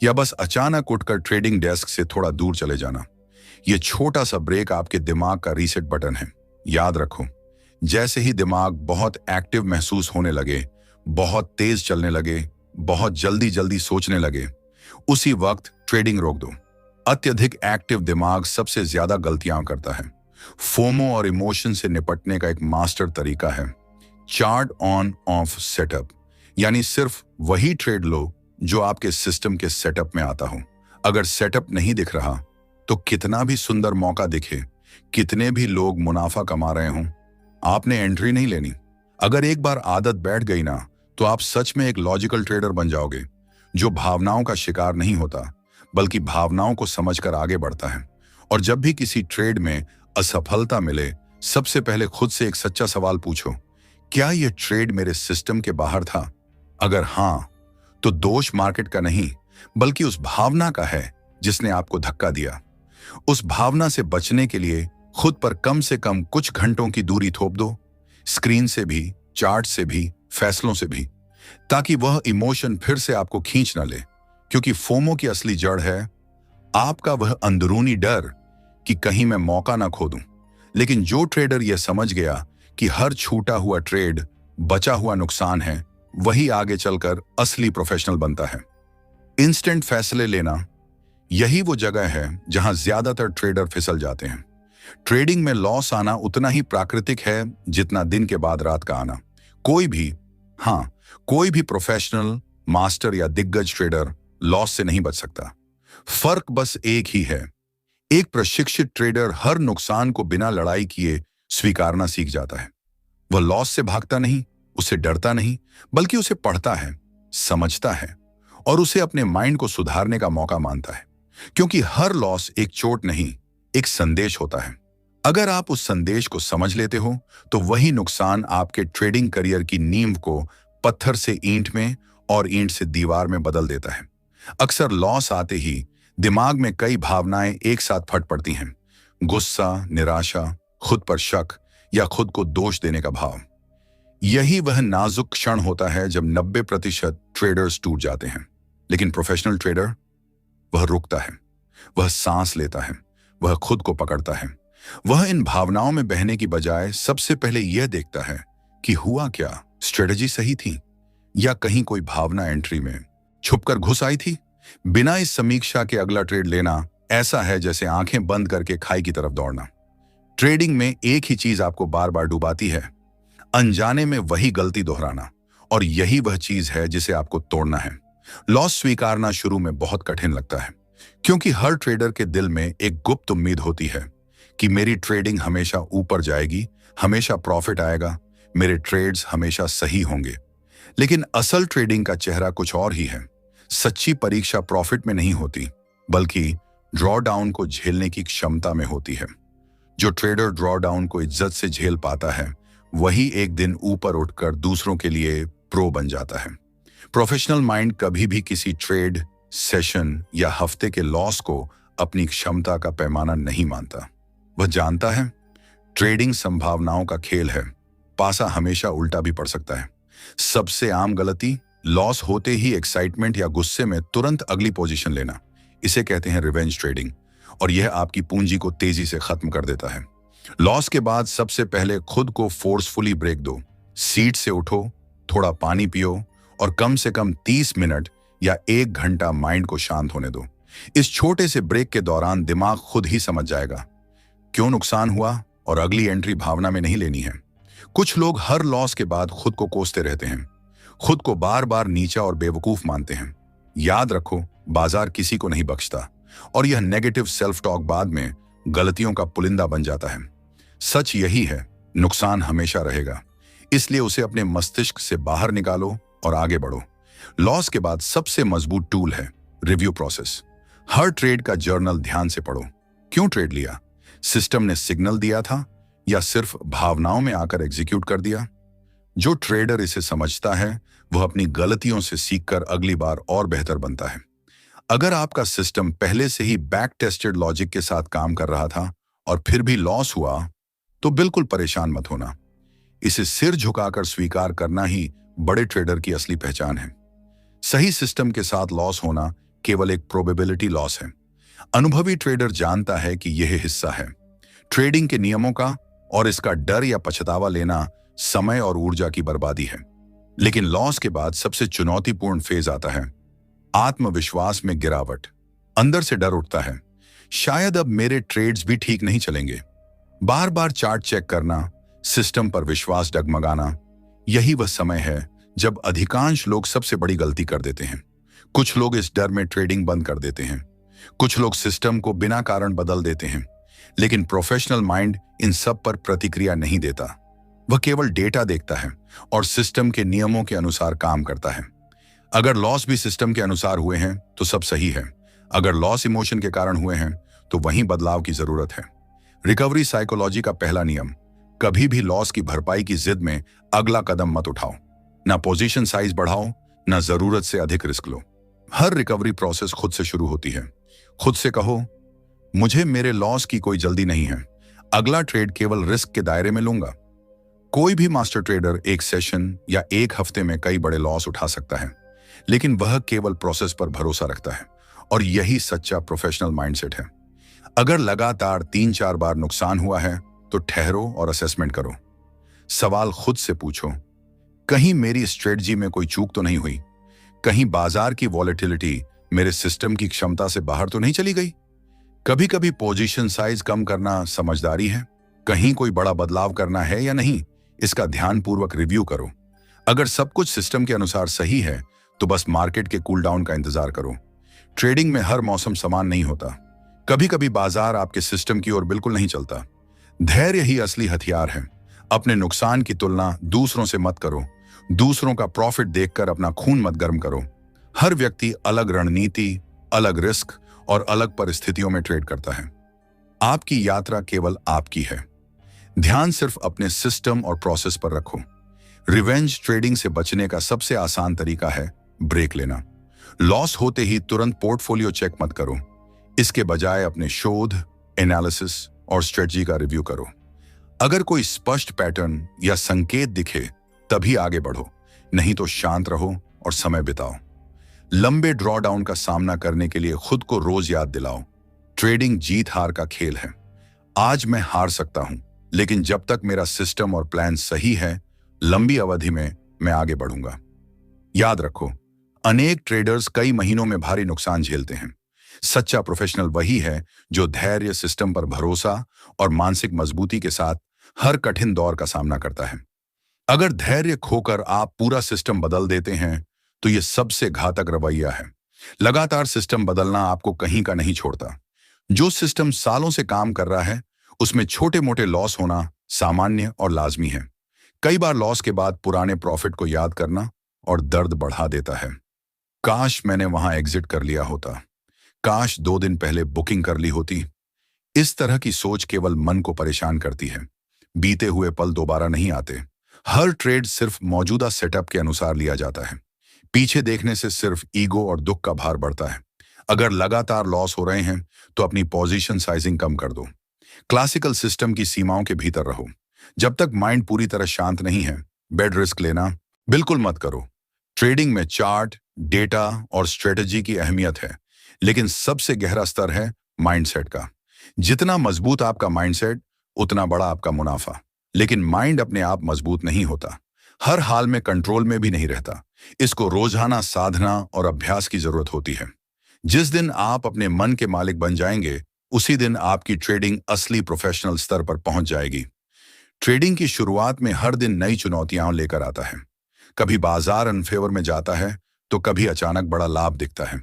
या बस अचानक उठकर ट्रेडिंग डेस्क से थोड़ा दूर चले जाना। यह छोटा सा ब्रेक आपके दिमाग का रीसेट बटन है। याद रखो, जैसे ही दिमाग बहुत एक्टिव महसूस होने लगे, बहुत तेज चलने लगे, बहुत जल्दी जल्दी सोचने लगे, उसी वक्त ट्रेडिंग रोक दो। अत्यधिक एक्टिव दिमाग सबसे ज्यादा गलतियां करता है। फोमो और इमोशन से निपटने का एक मास्टर तरीका है चार्ट ऑन ऑफ सेटअप, यानी सिर्फ वही ट्रेड लो जो आपके सिस्टम के सेटअप में आता हो। अगर सेटअप नहीं दिख रहा तो कितना भी सुंदर मौका दिखे, कितने भी लोग मुनाफा कमा रहे हों, आपने एंट्री नहीं लेनी। अगर एक बार आदत बैठ गई ना, तो आप सच में एक लॉजिकल ट्रेडर बन जाओगे, जो भावनाओं का शिकार नहीं होता, बल्कि भावनाओं को समझकर आगे बढ़ता है। और जब भी किसी ट्रेड में असफलता मिले, सबसे पहले खुद से एक सच्चा सवाल पूछो, क्या यह ट्रेड मेरे सिस्टम के बाहर था? अगर हां, तो दोष मार्केट का नहीं, बल्कि उस भावना का है जिसने आपको धक्का दिया। उस भावना से बचने के लिए खुद पर कम से कम कुछ घंटों की दूरी थोप दो, स्क्रीन से भी, चार्ट से भी, फैसलों से भी, ताकि वह इमोशन फिर से आपको खींच न ले। क्योंकि फोमो की असली जड़ है आपका वह अंदरूनी डर कि कहीं मैं मौका ना खो दूं। लेकिन जो ट्रेडर यह समझ गया कि हर छूटा हुआ ट्रेड बचा हुआ नुकसान है, वही आगे चलकर असली प्रोफेशनल बनता है। इंस्टेंट फैसले लेना, यही वो जगह है जहां ज्यादातर ट्रेडर फिसल जाते हैं। ट्रेडिंग में लॉस आना उतना ही प्राकृतिक है जितना दिन के बाद रात का आना। कोई भी प्रोफेशनल, मास्टर या दिग्गज ट्रेडर लॉस से नहीं बच सकता। फर्क बस एक ही है, एक प्रशिक्षित ट्रेडर हर नुकसान को बिना लड़ाई किए स्वीकारना सीख जाता है। वह लॉस से भागता नहीं, उससे डरता नहीं, बल्कि उसे पढ़ता है, समझता है और उसे अपने माइंड को सुधारने का मौका मानता है। क्योंकि हर लॉस एक चोट नहीं, एक संदेश होता है। अगर आप उस संदेश को समझ लेते हो, तो वही नुकसान आपके ट्रेडिंग करियर की नींव को पत्थर से ईंट में और ईंट से दीवार में बदल देता है। अक्सर लॉस आते ही दिमाग में कई भावनाएं एक साथ फट पड़ती हैं। गुस्सा, निराशा, खुद पर शक या खुद को दोष देने का भाव। यही वह नाजुक क्षण होता है जब 90% ट्रेडर्स टूट जाते हैं। लेकिन प्रोफेशनल ट्रेडर, वह रुकता है, वह सांस लेता है, वह खुद को पकड़ता है। वह इन भावनाओं में बहने की बजाय सबसे पहले यह देखता है कि हुआ क्या, स्ट्रेटजी सही थी या कहीं कोई भावना एंट्री में छुपकर घुस आई थी। बिना इस समीक्षा के अगला ट्रेड लेना ऐसा है जैसे आंखें बंद करके खाई की तरफ दौड़ना। ट्रेडिंग में एक ही चीज आपको बार बार डुबाती है, अनजाने में वही गलती दोहराना, और यही वह चीज है जिसे आपको तोड़ना है। लॉस स्वीकारना शुरू में बहुत कठिन लगता है, क्योंकि हर ट्रेडर के दिल में एक गुप्त उम्मीद होती है कि मेरी ट्रेडिंग हमेशा ऊपर जाएगी, हमेशा प्रॉफिट आएगा, मेरे ट्रेड्स हमेशा सही होंगे। लेकिन असल ट्रेडिंग का चेहरा कुछ और ही है। सच्ची परीक्षा प्रॉफिट में नहीं होती, बल्कि ड्रॉडाउन को झेलने की क्षमता में होती है। जो ट्रेडर ड्रॉडाउन को इज्जत से झेल पाता है, वही एक दिन ऊपर उठकर दूसरों के लिए प्रो बन जाता है। प्रोफेशनल माइंड कभी भी किसी ट्रेड, सेशन या हफ्ते के लॉस को अपनी क्षमता का पैमाना नहीं मानता। वह जानता है ट्रेडिंग संभावनाओं का खेल है, पासा हमेशा उल्टा भी पड़ सकता है। सबसे आम गलती, लॉस होते ही एक्साइटमेंट या गुस्से में तुरंत अगली पोजीशन लेना। इसे कहते हैं रिवेंज ट्रेडिंग, और यह आपकी पूंजी को तेजी से खत्म कर देता है। लॉस के बाद सबसे पहले खुद को फोर्सफुली ब्रेक दो। सीट से उठो, थोड़ा पानी पियो और कम से कम 30 मिनट या 1 घंटा माइंड को शांत होने दो। इस छोटे से ब्रेक के दौरान दिमाग खुद ही समझ जाएगा क्यों नुकसान हुआ, और अगली एंट्री भावना में नहीं लेनी है। कुछ लोग हर लॉस के बाद खुद को कोसते रहते हैं, खुद को बार बार नीचा और बेवकूफ मानते हैं। याद रखो, बाजार किसी को नहीं बख्शता, और यह नेगेटिव सेल्फ टॉक बाद में गलतियों का पुलिंदा बन जाता है। सच यही है, नुकसान हमेशा रहेगा, इसलिए उसे अपने मस्तिष्क से बाहर निकालो और आगे बढ़ो। लॉस के बाद सबसे मजबूत टूल है रिव्यू प्रोसेस। हर ट्रेड का जर्नल ध्यान से पढ़ो। क्यों ट्रेड लिया? सिस्टम ने सिग्नल दिया था या सिर्फ भावनाओं में आकर एग्जीक्यूट कर दिया? जो ट्रेडर इसे समझता है, वह अपनी गलतियों से सीखकर अगली बार और बेहतर बनता है। अगर आपका सिस्टम पहले से ही बैक टेस्टेड लॉजिक के साथ काम कर रहा था और फिर भी लॉस हुआ, तो बिल्कुल परेशान मत होना। इसे सिर झुकाकर स्वीकार करना ही बड़े ट्रेडर की असली पहचान है। सही सिस्टम के साथ लॉस होना केवल एक प्रोबेबिलिटी लॉस है। अनुभवी ट्रेडर जानता है कि यह हिस्सा है ट्रेडिंग के नियमों का, और इसका डर या पछतावा लेना समय और ऊर्जा की बर्बादी है। लेकिन लॉस के बाद सबसे चुनौतीपूर्ण फेज आता है आत्मविश्वास में गिरावट। अंदर से डर उठता है, शायद अब मेरे ट्रेड्स भी ठीक नहीं चलेंगे। बार बार चार्ट चेक करना, सिस्टम पर विश्वास डगमगाना, यही वह समय है जब अधिकांश लोग सबसे बड़ी गलती कर देते हैं। कुछ लोग इस डर में ट्रेडिंग बंद कर देते हैं, कुछ लोग सिस्टम को बिना कारण बदल देते हैं। लेकिन प्रोफेशनल माइंड इन सब पर प्रतिक्रिया नहीं देता। वह केवल डेटा देखता है और सिस्टम के नियमों के अनुसार काम करता है। अगर लॉस भी सिस्टम के अनुसार हुए हैं तो सब सही है। अगर लॉस इमोशन के कारण हुए हैं तो वहीं बदलाव की जरूरत है। रिकवरी साइकोलॉजी का पहला नियम, कभी भी लॉस की भरपाई की जिद में अगला कदम मत उठाओ। ना पोजीशन साइज बढ़ाओ, ना जरूरत से अधिक रिस्क लो। हर रिकवरी प्रोसेस खुद से शुरू होती है। खुद से कहो, मुझे मेरे लॉस की कोई जल्दी नहीं है, अगला ट्रेड केवल रिस्क के दायरे में लूंगा। कोई भी मास्टर ट्रेडर एक सेशन या एक हफ्ते में कई बड़े लॉस उठा सकता है, लेकिन वह केवल प्रोसेस पर भरोसा रखता है, और यही सच्चा प्रोफेशनल माइंडसेट है। अगर लगातार 3-4 बार नुकसान हुआ है तो ठहरो और असेसमेंट करो। सवाल खुद से पूछो, कहीं मेरी स्ट्रेटजी में कोई चूक तो नहीं हुई? कहीं बाजार की वॉलेटिलिटी मेरे सिस्टम की क्षमता से बाहर तो नहीं चली गई? कभी कभी पोजीशन साइज कम करना समझदारी है, कहीं कोई बड़ा बदलाव करना है या नहीं, इसका ध्यानपूर्वक रिव्यू करो। अगर सब कुछ सिस्टम के अनुसार सही है तो बस मार्केट के कूल डाउन का इंतजार करो। ट्रेडिंग में हर मौसम समान नहीं होता। कभी कभी बाजार आपके सिस्टम की ओर बिल्कुल नहीं चलता। धैर्य ही असली हथियार है। अपने नुकसान की तुलना दूसरों से मत करो। दूसरों का प्रॉफिट देखकर अपना खून मत गर्म करो। हर व्यक्ति अलग रणनीति, अलग रिस्क और अलग परिस्थितियों में ट्रेड करता है। आपकी यात्रा केवल आपकी है। ध्यान सिर्फ अपने सिस्टम और प्रोसेस पर रखो। रिवेंज ट्रेडिंग से बचने का सबसे आसान तरीका है ब्रेक लेना। लॉस होते ही तुरंत पोर्टफोलियो चेक मत करो। इसके बजाय अपने शोध, एनालिसिस और स्ट्रेटजी का रिव्यू करो। अगर कोई स्पष्ट पैटर्न या संकेत दिखे तभी आगे बढ़ो, नहीं तो शांत रहो और समय बिताओ। लंबे ड्रॉडाउन का सामना करने के लिए खुद को रोज याद दिलाओ, ट्रेडिंग जीत हार का खेल है। आज मैं हार सकता हूं, लेकिन जब तक मेरा सिस्टम और प्लान सही है, लंबी अवधि में मैं आगे बढ़ूंगा। याद रखो, अनेक ट्रेडर्स कई महीनों में भारी नुकसान झेलते हैं। सच्चा प्रोफेशनल वही है जो धैर्य, सिस्टम पर भरोसा और मानसिक मजबूती के साथ हर कठिन दौर का सामना करता है। अगर धैर्य खोकर आप पूरा सिस्टम बदल देते हैं, तो यह सबसे घातक रवैया है। लगातार सिस्टम बदलना आपको कहीं का नहीं छोड़ता। जो सिस्टम सालों से काम कर रहा है, उसमें छोटे मोटे लॉस होना सामान्य और लाजमी है। कई बार लॉस के बाद पुराने प्रॉफिट को याद करना और दर्द बढ़ा देता है। काश मैंने वहां एग्जिट कर लिया होता, काश 2 दिन पहले बुकिंग कर ली होती। इस तरह की सोच केवल मन को परेशान करती है। बीते हुए पल दोबारा नहीं आते। हर ट्रेड सिर्फ मौजूदा सेटअप के अनुसार लिया जाता है। पीछे देखने से सिर्फ ईगो और दुख का भार बढ़ता है। अगर लगातार लॉस हो रहे हैं, तो अपनी पोजीशन साइजिंग कम कर दो। क्लासिकल सिस्टम की सीमाओं के भीतर रहो। जब तक माइंड पूरी तरह शांत नहीं है, बेड रिस्क लेना बिल्कुल मत करो। ट्रेडिंग में चार्ट, डेटा और स्ट्रेटजी की अहमियत है, लेकिन सबसे गहरा स्तर है माइंडसेट का। जितना मजबूत आपका माइंडसेट, उतना बड़ा आपका मुनाफा। लेकिन माइंड अपने आप मजबूत नहीं होता, हर हाल में कंट्रोल में भी नहीं रहता। इसको रोजाना साधना और अभ्यास की जरूरत होती है। जिस दिन आप अपने मन के मालिक बन जाएंगे, उसी दिन आपकी ट्रेडिंग असली प्रोफेशनल स्तर पर पहुंच जाएगी। ट्रेडिंग की शुरुआत में हर दिन नई चुनौतियां लेकर आता है। कभी बाजार अनफेवर में जाता है, तो कभी अचानक बड़ा लाभ दिखता है।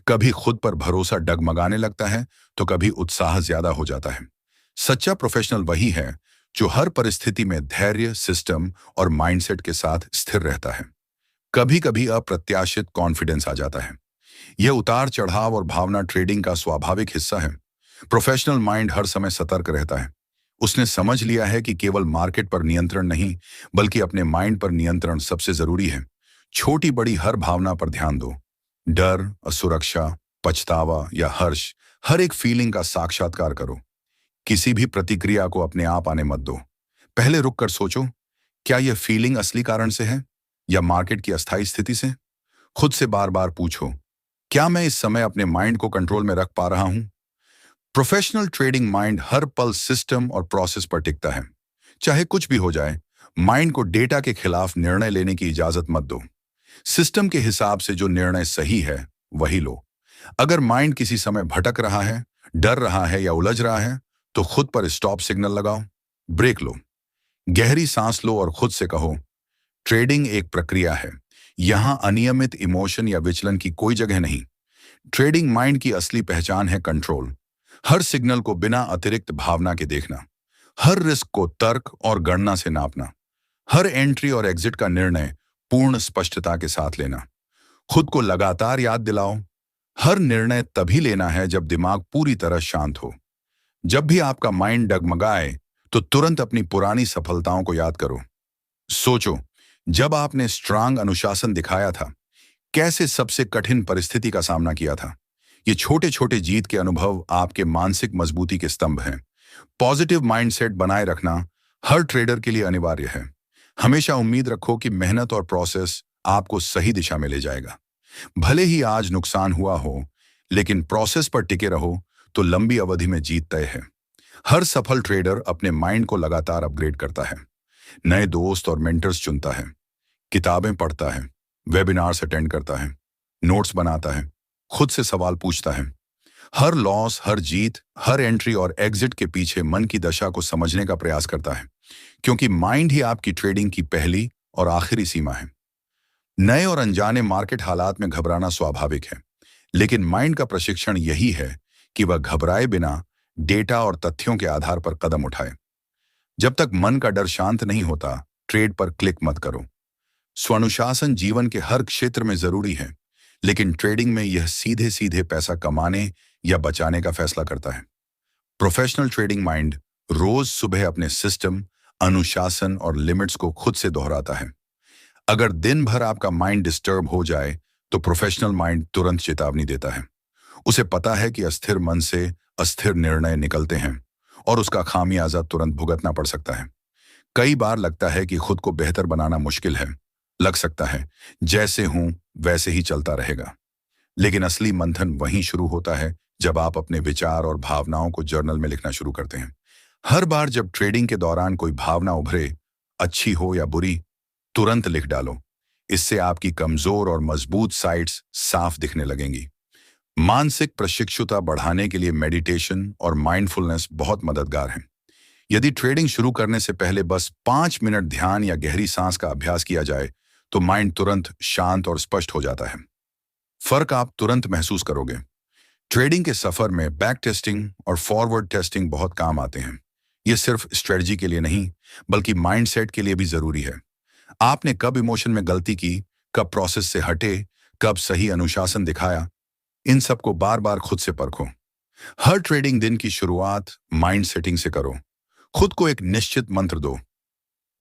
कभी खुद पर भरोसा डगमगाने लगता है, तो कभी उत्साह ज्यादा हो जाता है। सच्चा प्रोफेशनल वही है जो हर परिस्थिति में धैर्य, सिस्टम और माइंडसेट के साथ स्थिर रहता है। कभी कभी अप्रत्याशित कॉन्फिडेंस आ जाता है। यह उतार चढ़ाव और भावना ट्रेडिंग का स्वाभाविक हिस्सा है। प्रोफेशनल माइंड हर समय सतर्क रहता है। उसने समझ लिया है कि केवल मार्केट पर नियंत्रण नहीं, बल्कि अपने माइंड पर नियंत्रण सबसे जरूरी है। छोटी बड़ी हर भावना पर ध्यान दो। डर, असुरक्षा, पछतावा या हर्ष, हर एक फीलिंग का साक्षात्कार करो। किसी भी प्रतिक्रिया को अपने आप आने मत दो। पहले रुक कर सोचो, क्या यह फीलिंग असली कारण से है या मार्केट की अस्थायी स्थिति से? खुद से बार बार पूछो, क्या मैं इस समय अपने माइंड को कंट्रोल में रख पा रहा हूं? प्रोफेशनल ट्रेडिंग माइंड हर पल सिस्टम और प्रोसेस पर टिकता है। चाहे कुछ भी हो जाए, माइंड को डेटा के खिलाफ निर्णय लेने की इजाजत मत दो। सिस्टम के हिसाब से जो निर्णय सही है, वही लो। अगर माइंड किसी समय भटक रहा है, डर रहा है या उलझ रहा है, तो खुद पर स्टॉप सिग्नल लगाओ, ब्रेक लो। गहरी सांस लो और खुद से कहो, ट्रेडिंग एक प्रक्रिया है। यहां अनियमित इमोशन या विचलन की कोई जगह नहीं। ट्रेडिंग माइंड की असली पहचान है कंट्रोल। हर सिग्नल को बिना अतिरिक्त भावना के देखना, हर रिस्क को तर्क और गणना से नापना, हर एंट्री और एग्जिट का निर्णय पूर्ण स्पष्टता के साथ लेना। खुद को लगातार याद दिलाओ, हर निर्णय तभी लेना है जब दिमाग पूरी तरह शांत हो। जब भी आपका माइंड डगमगाए, तो तुरंत अपनी पुरानी सफलताओं को याद करो। सोचो, जब आपने स्ट्रांग अनुशासन दिखाया था, कैसे सबसे कठिन परिस्थिति का सामना किया था। ये छोटे छोटे जीत के अनुभव आपके मानसिक मजबूती के स्तंभ हैं। पॉजिटिव माइंडसेट बनाए रखना हर ट्रेडर के लिए अनिवार्य है। हमेशा उम्मीद रखो कि मेहनत और प्रोसेस आपको सही दिशा में ले जाएगा। भले ही आज नुकसान हुआ हो, लेकिन प्रोसेस पर टिके रहो तो लंबी अवधि में जीत तय है। हर सफल ट्रेडर अपने माइंड को लगातार अपग्रेड करता है, नए दोस्त और मेंटर्स चुनता है, किताबें पढ़ता है, वेबिनार्स अटेंड करता है, नोट्स बनाता है, खुद से सवाल पूछता है। हर लॉस, हर जीत, हर एंट्री और एग्जिट के पीछे मन की दशा को समझने का प्रयास करता है, क्योंकि माइंड ही आपकी ट्रेडिंग की पहली और आखिरी सीमा है। नए और अनजाने मार्केट हालात में घबराना स्वाभाविक है, लेकिन माइंड का प्रशिक्षण यही है कि वह घबराए बिना डेटा और तथ्यों के आधार पर कदम उठाए। जब तक मन का डर शांत नहीं होता, ट्रेड पर क्लिक मत करो। स्वानुशासन जीवन के हर क्षेत्र में जरूरी है, लेकिन ट्रेडिंग में यह सीधे सीधे पैसा कमाने या बचाने का फैसला करता है। प्रोफेशनल ट्रेडिंग माइंड रोज सुबह अपने सिस्टम, अनुशासन और लिमिट्स को खुद से दोहराता है। अगर दिन भर आपका माइंड डिस्टर्ब हो जाए तो प्रोफेशनल माइंड तुरंत चेतावनी देता है। उसे पता है कि अस्थिर मन से अस्थिर निर्णय निकलते हैं और उसका खामियाजा तुरंत भुगतना पड़ सकता है। कई बार लगता है कि खुद को बेहतर बनाना मुश्किल है। लग सकता है जैसे हूं वैसे ही चलता रहेगा। लेकिन असली मंथन वहीं शुरू होता है जब आप अपने विचार और भावनाओं को जर्नल में लिखना शुरू करते हैं। हर बार जब ट्रेडिंग के दौरान कोई भावना उभरे, अच्छी हो या बुरी, तुरंत लिख डालो। इससे आपकी कमजोर और मजबूत साइड्स साफ दिखने लगेंगी। मानसिक प्रशिक्षुता बढ़ाने के लिए मेडिटेशन और माइंडफुलनेस बहुत मददगार है। यदि ट्रेडिंग शुरू करने से पहले बस 5 मिनट ध्यान या गहरी सांस का अभ्यास किया जाए तो माइंड तुरंत शांत और स्पष्ट हो जाता है। फर्क आप तुरंत महसूस करोगे। ट्रेडिंग के सफर में बैक टेस्टिंग और फॉरवर्ड टेस्टिंग बहुत काम आते हैं। ये सिर्फ स्ट्रेटजी के लिए नहीं, बल्कि माइंडसेट के लिए भी जरूरी है। आपने कब इमोशन में गलती की, कब प्रोसेस से हटे, कब सही अनुशासन दिखाया, इन सबको बार बार खुद से परखो। हर ट्रेडिंग दिन की शुरुआत माइंड सेटिंग से करो। खुद को एक निश्चित मंत्र दो।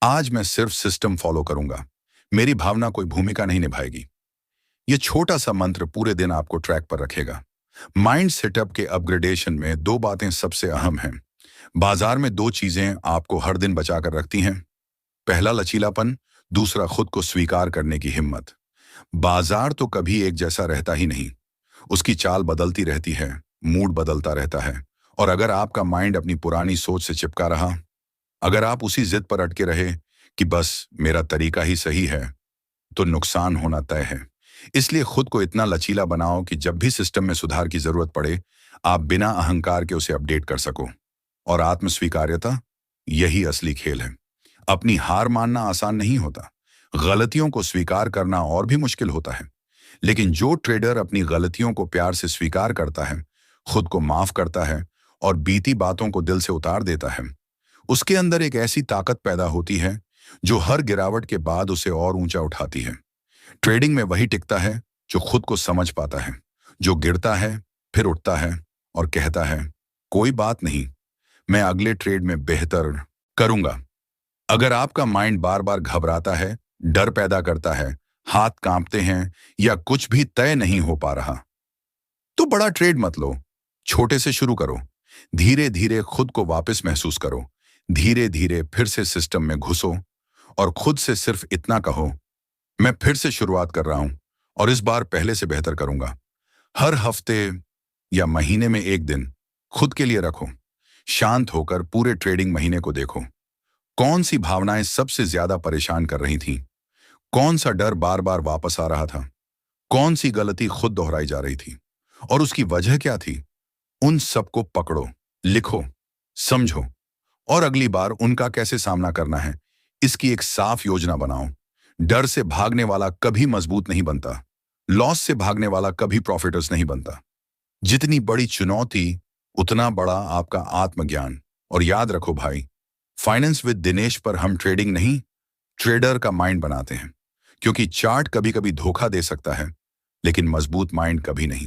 आज मैं सिर्फ सिस्टम फॉलो करूंगा, मेरी भावना कोई भूमिका नहीं निभाएगी। ये छोटा सा मंत्र पूरे दिन आपको ट्रैक पर रखेगा। माइंड सेटअप के अपग्रेडेशन में दो बातें सबसे अहम हैं। बाजार में दो चीजें आपको हर दिन बचा कर रखती हैं। पहला लचीलापन, दूसरा खुद को स्वीकार करने की हिम्मत। बाजार तो कभी एक जैसा रहता ही नहीं। उसकी चाल बदलती रहती है, मूड बदलता रहता है। और अगर आपका माइंड अपनी पुरानी सोच से चिपका रहा, अगर आप उसी जिद पर अटके रहे कि बस मेरा तरीका ही सही है, तो नुकसान होना तय है। इसलिए खुद को इतना लचीला बनाओ कि जब भी सिस्टम में सुधार की जरूरत पड़े, आप बिना अहंकार के उसे अपडेट कर सको। और आत्मस्वीकार्यता, यही असली खेल है। अपनी हार मानना आसान नहीं होता। गलतियों को स्वीकार करना और भी मुश्किल होता है। लेकिन जो ट्रेडर अपनी गलतियों को प्यार से स्वीकार करता है, खुद को माफ करता है और बीती बातों को दिल से उतार देता है, उसके अंदर एक ऐसी ताकत पैदा होती है जो हर गिरावट के बाद उसे और ऊंचा उठाती है। ट्रेडिंग में वही टिकता है जो खुद को समझ पाता है, जो गिरता है फिर उठता है और कहता है, कोई बात नहीं, मैं अगले ट्रेड में बेहतर करूंगा। अगर आपका माइंड बार बार घबराता है, डर पैदा करता है, हाथ कांपते हैं या कुछ भी तय नहीं हो पा रहा, तो बड़ा ट्रेड मत लो, छोटे से शुरू करो। धीरे धीरे खुद को वापस महसूस करो। धीरे धीरे फिर से सिस्टम में घुसो और खुद से सिर्फ इतना कहो, मैं फिर से शुरुआत कर रहा हूं और इस बार पहले से बेहतर करूंगा। हर हफ्ते या महीने में एक दिन खुद के लिए रखो। शांत होकर पूरे ट्रेडिंग महीने को देखो। कौन सी भावनाएं सबसे ज्यादा परेशान कर रही थीं? कौन सा डर बार बार वापस आ रहा था? कौन सी गलती खुद दोहराई जा रही थी और उसकी वजह क्या थी? उन सबको पकड़ो, लिखो, समझो और अगली बार उनका कैसे सामना करना है, इसकी एक साफ योजना बनाओ। डर से भागने वाला कभी मजबूत नहीं बनता। लॉस से भागने वाला कभी प्रॉफिटर्स नहीं बनता। जितनी बड़ी चुनौती, उतना बड़ा आपका आत्मज्ञान। और याद रखो भाई, फाइनेंस विद दिनेश पर हम ट्रेडिंग नहीं, ट्रेडर का माइंड बनाते हैं। क्योंकि चार्ट कभी कभी धोखा दे सकता है, लेकिन मजबूत माइंड कभी नहीं।